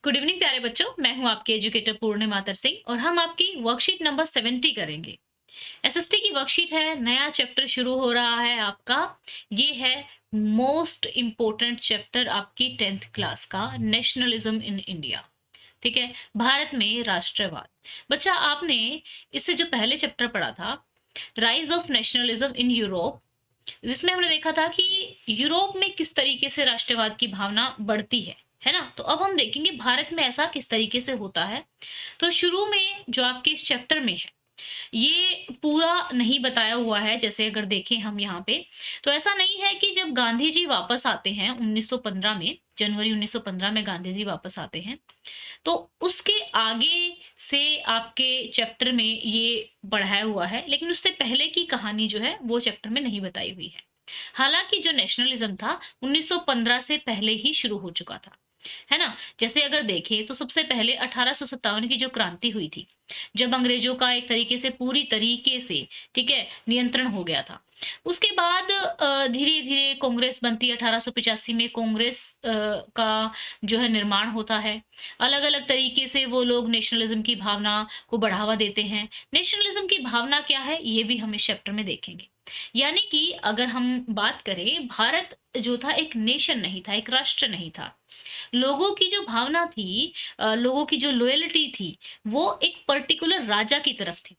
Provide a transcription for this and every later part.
Good evening प्यारे बच्चों, मैं हूं आपके एजुकेटर पूर्णिमा सिंह और हम आपकी वर्कशीट नंबर 70 करेंगे। एसएसटी की वर्कशीट है, नया चैप्टर शुरू हो रहा है आपका। ये है मोस्ट इम्पोर्टेंट चैप्टर आपकी 10th क्लास का, नेशनलिज्म इन इंडिया। ठीक है, भारत में राष्ट्रवाद। बच्चा आपने इससे जो पहले चैप्टर पढ़ा था, rise of nationalism in Europe, जिसमें हमने देखा था कि यूरोप में किस तरीके से राष्ट्रवाद की भावना बढ़ती है ना। तो अब हम देखेंगे भारत में ऐसा किस तरीके से होता है। तो शुरू में जो आपके इस चैप्टर में है, ये पूरा नहीं बताया हुआ है। जैसे अगर देखें हम यहाँ पे, तो ऐसा नहीं है कि जब गांधी जी वापस आते हैं 1915 में, जनवरी 1915 में गांधी जी वापस आते हैं, तो उसके आगे से आपके चैप्टर में ये बढ़ाया हुआ है, लेकिन उससे पहले की कहानी जो है वो चैप्टर में नहीं बताई हुई है। हालांकि जो नेशनलिज्म था 1915 से पहले ही शुरू हो चुका था, है ना। जैसे अगर देखें तो सबसे पहले 1857 की जो क्रांति हुई थी, जब अंग्रेजों का एक तरीके से पूरी तरीके से, ठीक है, नियंत्रण हो गया था। उसके बाद धीरे धीरे कांग्रेस बनती है। 1885 में कांग्रेस का जो है निर्माण होता है। अलग अलग तरीके से वो लोग नेशनलिज्म की भावना को बढ़ावा देते हैं। नेशनलिज्म की भावना क्या है, ये भी हम इस चैप्टर में देखेंगे। यानी कि अगर हम बात करें, भारत जो था एक नेशन नहीं था, एक राष्ट्र नहीं था। लोगों की जो भावना थी, लोगों की जो लॉयल्टी थी, वो एक पर्टिकुलर राजा की तरफ थी,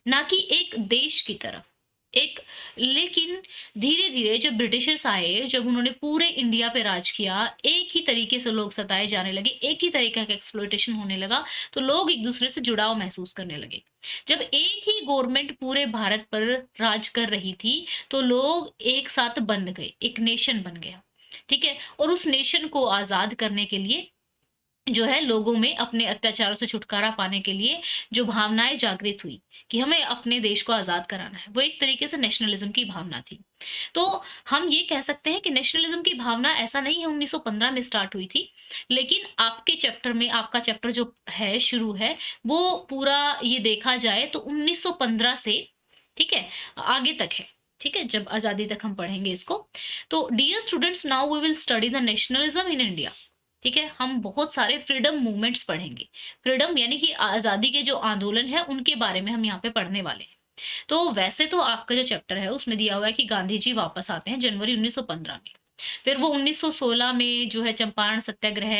ना कि एक देश की तरफ। एक लेकिन धीरे-धीरे जब ब्रिटिशर्स आए, जब उन्होंने पूरे इंडिया पे राज किया, एक ही तरीके से लोग सताए जाने लगे, एक ही तरीके का एक्सप्लॉइटेशन होने लगा, तो लोग एक-दूसरे से जुड़ाव महसूस करने लगे। जब एक ही गवर्नमेंट पूरे भारत पर राज कर रही थी, तो लोग एक साथ बंध गए, एक नेशन बन गया, ठीक है? और उस नेशन को आज़ाद करने के लिए जो है, लोगों में अपने अत्याचारों से छुटकारा पाने के लिए जो भावनाएँ जागृत हुई कि हमें अपने देश को आज़ाद कराना है, वो एक तरीके से नेशनलिज़्म की भावना थी। तो हम ये कह सकते हैं कि नेशनलिज़्म की भावना ऐसा नहीं है 1915 में स्टार्ट हुई थी, लेकिन आपके चैप्टर में, आपका चैप्टर जो है, शुरू है, वो पूरा ये देखा जाए तो 1915 से, ठीक है, आगे तक है। ठीक है? जब आज़ादी तक हम पढ़ेंगे इसको। तो dear students, now we will study the nationalism in India. ठीक है, हम बहुत सारे फ्रीडम मूवमेंट्स पढ़ेंगे। फ्रीडम यानी कि आज़ादी के जो आंदोलन है, उनके बारे में हम यहाँ पे पढ़ने वाले हैं। तो वैसे तो आपका जो चैप्टर है उसमें दिया हुआ है कि गांधी जी वापस आते हैं जनवरी 1915 में। फिर वो 1916 में जो है चंपारण सत्याग्रह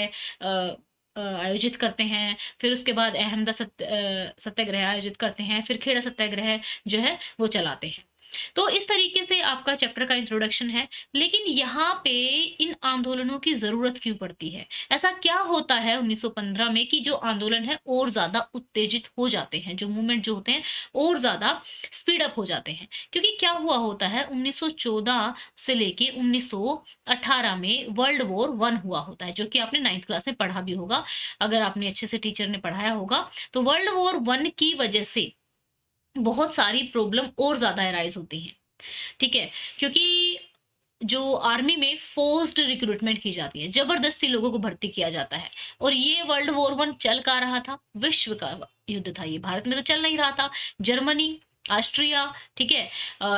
आयोजित करते हैं। फिर उसके बाद अहमदा सत्याग्रह आयोजित करते हैं। फिर खेड़ा सत्याग्रह जो है वो चलाते हैं। तो इस तरीके से आपका चैप्टर का इंट्रोडक्शन है। लेकिन यहाँ पे इन आंदोलनों की ज़रूरत क्यों पड़ती है? ऐसा क्या होता है 1915 में कि जो आंदोलन है और ज़्यादा उत्तेजित हो जाते हैं, जो मूवमेंट जो होते हैं और ज़्यादा स्पीड अप हो जाते हैं? क्योंकि क्या हुआ होता है, 1914 से लेके 1918 में वर्ल्ड वॉर 1 हुआ होता है, जो कि आपने 9th क्लास में पढ़ा भी होगा, अगर आपने अच्छे से टीचर ने पढ़ाया होगा। तो वर्ल्ड वॉर 1 की वजह से बहुत सारी प्रॉब्लम और ज़्यादा अराइज़ होती हैं, ठीक है? क्योंकि जो आर्मी में फ़ोर्स्ड रिक्रूटमेंट की जाती है, ज़बरदस्ती लोगों को भर्ती किया जाता है। और ये वर्ल्ड वॉर 1 चल कहाँ रहा था? विश्व का युद्ध था ये, भारत में तो चल नहीं रहा था। जर्मनी, ऑस्ट्रिया, ठीक है?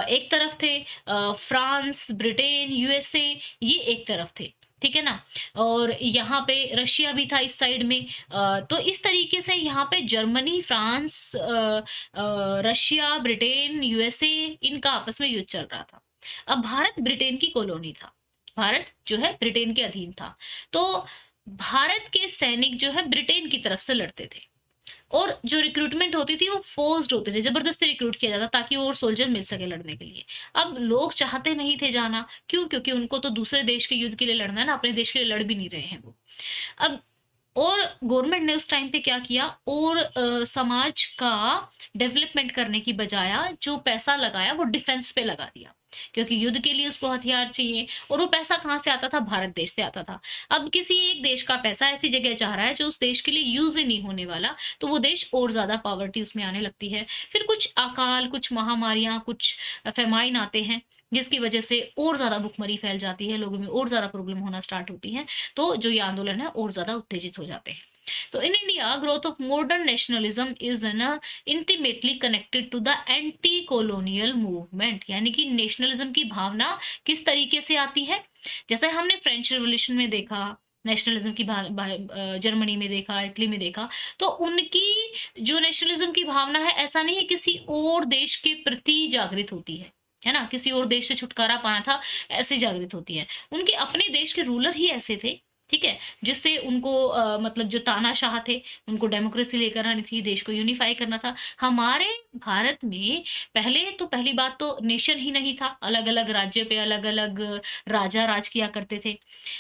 एक तरफ थे, फ्रांस, ब्रिटेन, यूएसए, ये एक तरफ थे, ठीक है ना? और यहाँ पे रशिया भी था इस साइड में। तो इस तरीके से यहाँ पे Germany, France, Russia, Britain, USA, इनका आपस में युद्ध चल रहा था। अब भारत ब्रिटेन की कॉलोनी था। भारत जो है ब्रिटेन के अधीन था। तो भारत के सैनिक जो है ब्रिटेन की तरफ से लड़ते थे। और जो रिक्रूटमेंट होती थी वो फोर्स्ड होते थे, जबरदस्ती रिक्रूट किया जाता ताकि और सोल्जर मिल सके लड़ने के लिए। अब लोग चाहते नहीं थे जाना, क्यों? क्योंकि उनको तो दूसरे देश के युद्ध के लिए लड़ना है ना, अपने देश के लिए लड़ भी नहीं रहे हैं वो। अब और गवर्नमेंट ने उस टाइम पे क्या किया, और समाज का डेवलपमेंट करने की बजाय जो पैसा लगाया वो डिफेंस पे लगा दिया, क्योंकि युद्ध के लिए उसको हथियार चाहिए। और वो पैसा कहाँ से आता था? भारत देश से आता था। अब किसी एक देश का पैसा ऐसी जगह जा रहा है जो उस देश के लिए यूज ही नहीं होने वाला, तो वो देश और ज्यादा पॉवर्टी उसमें आने लगती है। फिर कुछ अकाल, कुछ महामारियां, कुछ फेमाइन आते हैं, जिसकी वजह से और ज्यादा भुखमरी फैल जाती है, लोगों में और ज्यादा प्रॉब्लम होना स्टार्ट होती है। तो जो ये आंदोलन है और ज्यादा उत्तेजित हो जाते हैं। तो in India, growth of modern nationalism is an intimately connected to the anti colonial movement. यानी कि नेशनलिज्म की भावना किस तरीके से आती है? जैसे हमने फ्रेंच रिवॉल्यूशन में देखा, नेशनलिज्म की जर्मनी में देखा, इटली में देखा, तो उनकी जो नेशनलिज्म की भावना है, ऐसा नहीं है किसी और देश के प्रति जागृत होती है ना? किसी और देश से छुटकारा पाना था, ऐसे जागृत होती है। उनके अपने देश के रूलर ही ऐसे थे, ठीक है? जिससे उनको मतलब जो तानाशाह थे, उनको डेमोक्रेसी लेकर आनी थी, देश को यूनिफ़ाई करना था। हमारे भारत में पहले तो पहली बात तो नेशन ही नहीं था, अलग-अलग राज्य पे अलग-अलग राजा राज किया करते थे।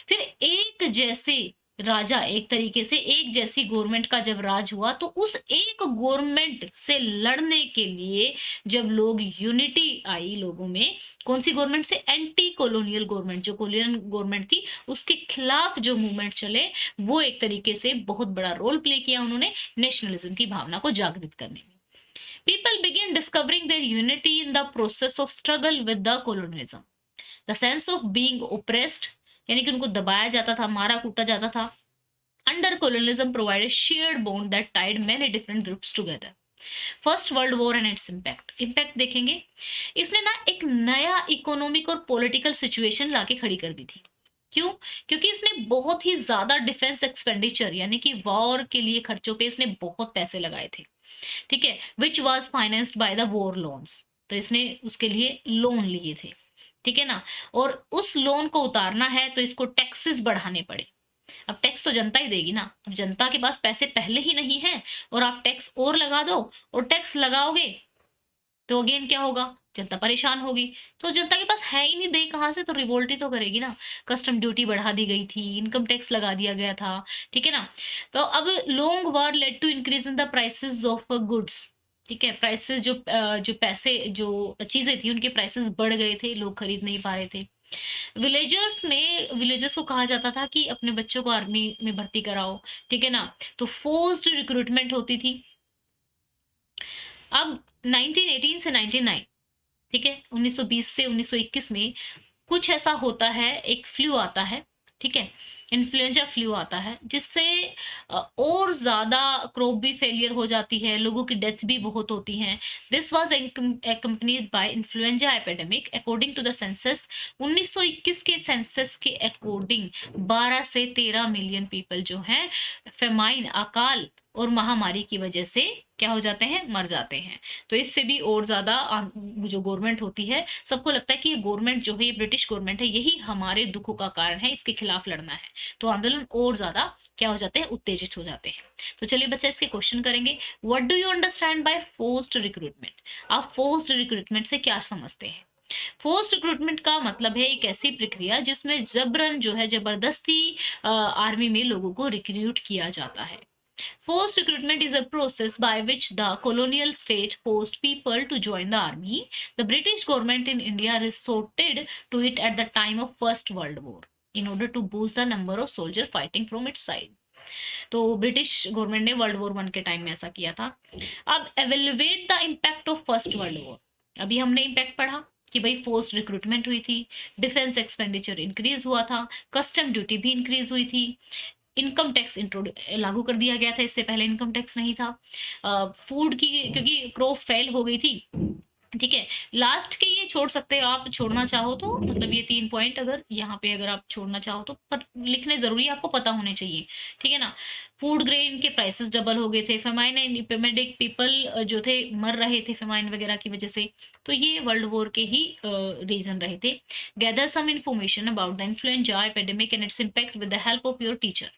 फिर एक जैसे राजा, एक तरीके से एक जैसी गवर्नमेंट का जब राज हुआ, तो उस एक गवर्नमेंट से लड़ने के लिए जब लोग यूनिटी आई लोगों में, कौन-सी गवर्नमेंट से? एंटी कॉलोनियल गवर्नमेंट, जो कॉलोनियल गवर्नमेंट थी, उसके खिलाफ जो मूवमेंट चले, वो एक तरीके से बहुत बड़ा रोल प्ले किया उन्होंने नेशनलिज्म की भावना को जागृत करने में। People began discovering their unity in the process of struggle with the colonialism. The sense of being oppressed, यानी कि उनको दबाया जाता था, मारा कूटा जाता था, under colonialism provided shared bond that tied many different groups together. First world war and its impact देखेंगे। इसने ना एक नया इकोनॉमिक और पॉलिटिकल सिचुएशन लाके खड़ी कर दी थी। क्यों? क्योंकि इसने बहुत ही ज्यादा डिफेंस एक्सपेंडिचर, यानी कि वॉर के लिए खर्चों पे इसने बहुत पैसे लगाए थे, ठीक है? Which was financed by the war loans, तो इसने उसके लिए लोन लिए थे, ठीक है ना? और उस लोन को उतारना है तो इसको टैक्सेस बढ़ाने पड़े। अब टैक्स तो जनता ही देगी ना। अब जनता के पास पैसे पहले ही नहीं है और आप टैक्स और लगा दो, और टैक्स लगाओगे तो अगेन क्या होगा? जनता परेशान होगी। तो जनता के पास है ही नहीं, दे कहाँ से? तो रिवोल्ट ही तो करेगी ना। कस्टम ड्यूटी बढ़ा दी गई थी, इनकम टैक्स लगा दिया गया था, ठीक है ना? तो अब long war led to increase in the prices of goods, ठीक है? प्राइसेस जो पैसे जो चीजें थी उनके प्राइसेस बढ़ गए थे, लोग खरीद नहीं पा रहे थे। विलेजर्स को कहा जाता था कि अपने बच्चों को आर्मी में भर्ती कराओ, ठीक है ना? तो फोर्स्ड रिक्रूटमेंट होती थी। अब 1918 से 99, ठीक है, 1920 से 1921 में कुछ ऐसा होता है, एक फ्लू आता है, ठीक है? इन्फ्लुएंजा फ्लू आता है, जिससे और ज़्यादा क्रॉप भी फेलियर हो जाती है, लोगों की डेथ भी बहुत होती हैं। This was accompanied by influenza epidemic according to the census. 1921 के सेंसस के अकॉर्डिंग 12 से 13 मिलियन पीपल जो हैं फेमाइन, अकाल और महामारी की वजह से क्या हो जाते हैं? मर जाते हैं। तो इससे भी और ज़्यादा जो गवर्नमेंट होती है, सबको लगता है कि ये गवर्नमेंट जो है, ये ब्रिटिश गवर्नमेंट है, यही हमारे दुखों का कारण है, इसके खिलाफ लड़ना है। तो आंदोलन और ज़्यादा क्या हो जाते हैं? उत्तेजित हो जाते हैं। तो चलिए बच्चा इसके क्वेश्चन करेंगे। What do you understand by forced recruitment? आप फोर्स्ड रिक्रूटमेंट से क्या समझते हैं? फोर्स्ड रिक्रूटमेंट का मतलब है एक ऐसी प्रक्रिया जिसमें जबरन जो है, जबरदस्ती आर्मी में लोगों को रिक्रूट किया जाता है। Forced recruitment is a process by which the colonial state forced people to join the army. The British government in India resorted to it at the time of First World War in order to boost the number of soldiers fighting from its side. तो British government ने world war 1 के time में ऐसा किया था। अब evaluate the impact of first world war. अभी हमने इम्पैक्ट पढ़ा कि भाई फोर्स्ड रिक्रूटमेंट हुई थी, डिफेंस एक्सपेंडिचर इंक्रीज हुआ था, कस्टम ड्यूटी भी इंक्रीज हुई थी, इनकम टैक्स लागू कर दिया गया था, इससे पहले इनकम टैक्स नहीं था। फूड की, क्योंकि क्रॉप फेल हो गई थी, ठीक है? लास्ट के ये छोड़ सकते हो आप, छोड़ना चाहो तो, मतलब ये 3 पॉइंट अगर यहाँ पे अगर आप छोड़ना चाहो तो, पर लिखने जरूरी है, आपको पता होने चाहिए, ठीक है ना? फूड ग्रेन के प्राइसेस डबल हो गए थे, फेमाइन एंड इपिडेमिक, पीपल जो थे मर रहे थे फेमाइन वगैरह की वजह से, तो ये वर्ल्ड वॉर के ही रीजन रहे थे। Gather some information about the influenza epidemic and its impact with the help of your teacher.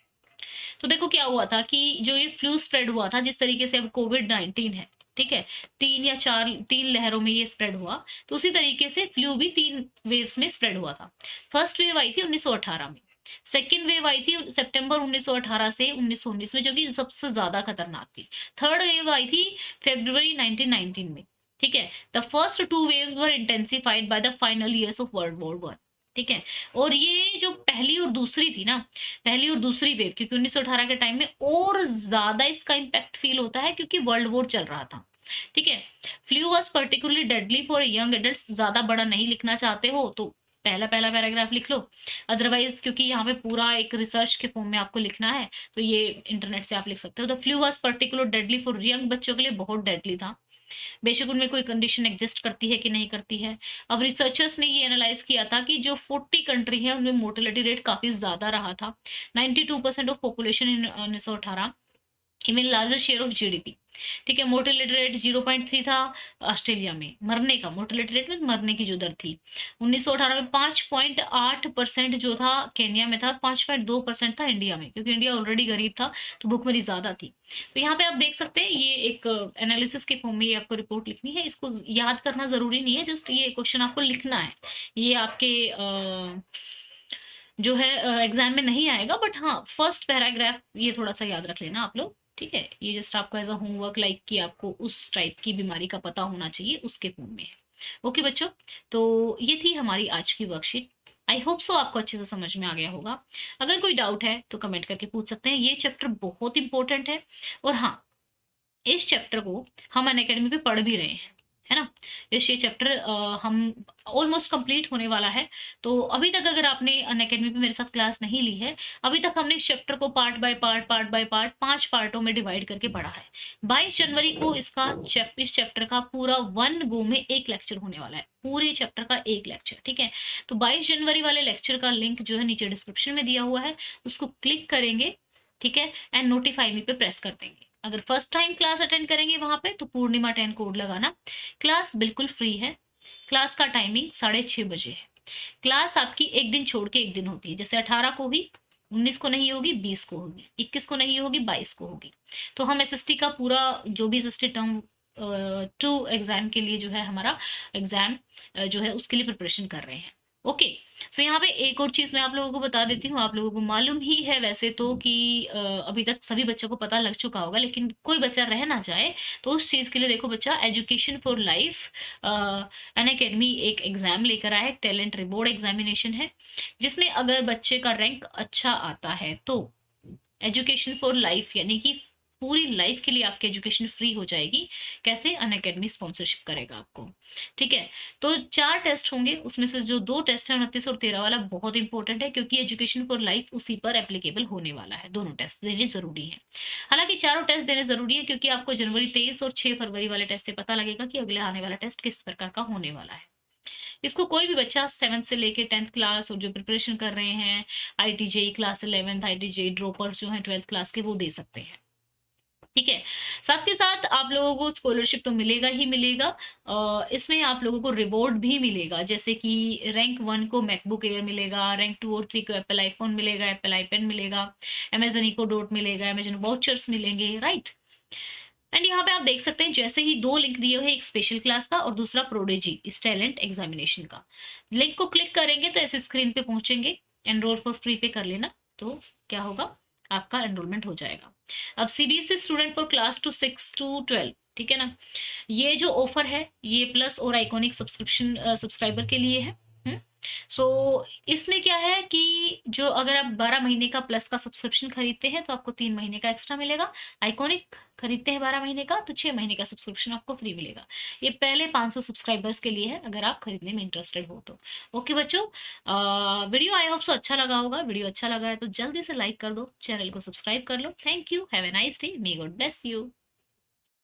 तो देखो क्या हुआ था कि जो ये फ्लू स्प्रेड हुआ था, जिस तरीके से अब कोविड-19 है, ठीक है? 3 लहरों में ये स्प्रेड हुआ, तो उसी तरीके से फ्लू भी 3 वेव्स में स्प्रेड हुआ था। फर्स्ट वेव आई थी 1918 में, सेकेंड वेव आई थी सितंबर 1918 से 1919 में, जो कि सबसे ज्यादा खतरनाक थी। थर्ड वेव आई थी फरवरी 1919 में, ठीक है? The first 2 waves were intensified by the final years of world war 1, ठीक है? और ये जो पहली और दूसरी थी ना, पहली और दूसरी वेव, क्योंकि 1918 के टाइम में और ज्यादा इसका इम्पैक्ट फील होता है क्योंकि वर्ल्ड वॉर चल रहा था, ठीक है? Flu was particularly deadly for young adult. ज्यादा बड़ा नहीं लिखना चाहते हो तो पहला पैराग्राफ लिख लो, अदरवाइज क्योंकि यहाँ पे पूरा एक रिसर्च के फॉर्म में आपको लिखना है, तो ये इंटरनेट से आप लिख सकते हो। The flu was particular deadly for young, बच्चों के लिए बहुत डेडली था। बेशक उनमें कोई कंडीशन एग्जिस्ट करती है कि नहीं करती है। अब रिसर्चर्स ने ये एनालाइज किया था कि जो 40 कंट्री है उनमें मोर्टेलिटी रेट काफ़ी ज़्यादा रहा था। 92% of population in 1918, even larger share of GDP. ठीक है, मोर्टेलिटी रेट 0.3 था ऑस्ट्रेलिया में, मरने का मोर्टेलिटी रेट में मरने की जो दर थी। 1918 में 5.8% जो था केन्या में था, 5.2% था इंडिया में, क्योंकि इंडिया ऑलरेडी गरीब था तो भुखमरी ज्यादा थी। तो यहाँ पे आप देख सकते हैं, ये एक एनालिसिस के फॉर्म में ये आपको रिपोर्ट लिखनी है, इसको याद करना जरूरी नहीं है, जस्ट ये क्वेश्चन आपको लिखना है। ये आपके जो है एग्जाम में नहीं आएगा, बट हाँ फर्स्ट पैराग्राफ ये थोड़ा सा याद रख लेना आप लोग। ठीक है, ये जस्ट आपको एज अ होमवर्क, लाइक कि आपको उस टाइप की बीमारी का पता होना चाहिए, उसके फॉर्म में है। ओके बच्चों, तो ये थी हमारी आज की वर्कशीट। आई होप सो आपको अच्छे से समझ में आ गया होगा। अगर कोई डाउट है तो कमेंट करके पूछ सकते हैं। ये चैप्टर बहुत इंपॉर्टेंट है, और हाँ इस चैप्टर को हम अनअकैडमी पे पढ़ भी रहे हैं, है ना। ये चैप्टर हम ऑलमोस्ट कंप्लीट होने वाला है। तो अभी तक अगर आपने अनअकैडमी पे मेरे साथ क्लास नहीं ली है, अभी तक हमने इस चैप्टर को पार्ट बाय पार्ट 5 पार्टों में डिवाइड करके पढ़ा है। 22 जनवरी को इस चैप्टर का पूरा 1 गो में एक लेक्चर होने वाला है, पूरे चैप्टर का एक लेक्चर। ठीक है, तो 22 जनवरी वाले लेक्चर का लिंक जो है नीचे डिस्क्रिप्शन में दिया हुआ है, उसको क्लिक करेंगे, ठीक है, एंड नोटिफाई मी पे प्रेस कर देंगे। अगर फर्स्ट टाइम क्लास अटेंड करेंगे वहां पे तो पूर्णिमा 10 कोड लगाना। क्लास बिल्कुल फ्री है। क्लास का टाइमिंग 6:30 बजे है। क्लास आपकी एक दिन छोड़ के एक दिन होती है, जैसे 18 को हुई, 19 को नहीं होगी, 20 को होगी, 21 को नहीं होगी, 22 को होगी। तो हम एसएसटी का पूरा जो भी एसएसटी टर्म 2 एग्जाम के लिए जो है हमारा एग्जाम जो है उसके लिए प्रिपरेशन कर रहे हैं। ओके, सो यहाँ पे एक और चीज मैं आप लोगों को बता देती हूँ। आप लोगों को मालूम ही है वैसे तो कि अभी तक सभी बच्चों को पता लग चुका होगा, लेकिन कोई बच्चा रह ना जाए तो उस चीज के लिए देखो बच्चा, एजुकेशन फॉर लाइफ अनअकैडमी एक एग्जाम लेकर आया है, टैलेंट रिवॉर्ड एग्जामिनेशन है, जिसमें अगर बच्चे का रैंक अच्छा आता है तो एजुकेशन फॉर लाइफ, यानी कि पूरी लाइफ के लिए आपकी एजुकेशन फ्री हो जाएगी। कैसे? अनअकैडमी स्पॉन्सरशिप करेगा आपको। ठीक है, तो 4 टेस्ट होंगे, उसमें से जो 2 टेस्ट है 29 और 13 वाला बहुत इंपॉर्टेंट है, क्योंकि एजुकेशन फॉर लाइफ उसी पर एप्लीकेबल होने वाला है। दोनों टेस्ट देने जरूरी है। हालांकि चारों टेस्ट देने जरूरी है, क्योंकि आपको जनवरी 23 और 6 फरवरी वाले टेस्ट से पता लगेगा कि अगले आने वाला टेस्ट किस प्रकार का होने वाला है। इसको कोई भी बच्चा 7th से लेके 10th क्लास और जो प्रिपरेशन कर रहे हैं, आईटीजेई क्लास 11th, आईटीजेई ड्रॉपर्स जो हैं 12th क्लास के, वो दे सकते हैं। ठीक है, साथ के साथ आप लोगों को स्कॉलरशिप तो मिलेगा ही मिलेगा, इसमें आप लोगों को रिवॉर्ड भी मिलेगा, जैसे कि रैंक 1 को मैकबुक एयर मिलेगा, रैंक 2 और 3 को एप्पल आईफोन मिलेगा, एप्पल आईपेन मिलेगा, अमेजन इको डॉट मिलेगा, अमेजन वाउचर्स मिलेंगे, राइट। एंड यहाँ पे आप देख सकते हैं, जैसे ही 2 लिंक दिए हुए, एक स्पेशल क्लास का और दूसरा प्रोडेजी इस टैलेंट एग्जामिनेशन का। लिंक को क्लिक करेंगे तो ऐसे स्क्रीन पे पहुंचेंगे, एनरोल फॉर फ्री पे कर लेना, तो क्या होगा, आपका एनरोलमेंट हो जाएगा। अब CBSE student for class to 6 to 12, ठीक है ना, ये जो ऑफर है ये प्लस और आइकॉनिक सब्सक्राइबर के लिए है। सो इसमें क्या है कि जो अगर आप 12 महीने का प्लस का सब्सक्रिप्शन खरीदते हैं तो आपको 3 महीने का एक्स्ट्रा मिलेगा। आइकॉनिक खरीदते हैं 12 महीने का तो 6 महीने का सब्सक्रिप्शन आपको फ्री मिलेगा। ये पहले 500 सब्सक्राइबर्स के लिए है, अगर आप खरीदने में इंटरेस्टेड हो तो। ओके बच्चों, वीडियो आई होप सो अच्छा लगा होगा। वीडियो अच्छा लगा है तो जल्दी से लाइक कर दो, चैनल को सब्सक्राइब कर लो। Thank you, have a nice day, may God bless you.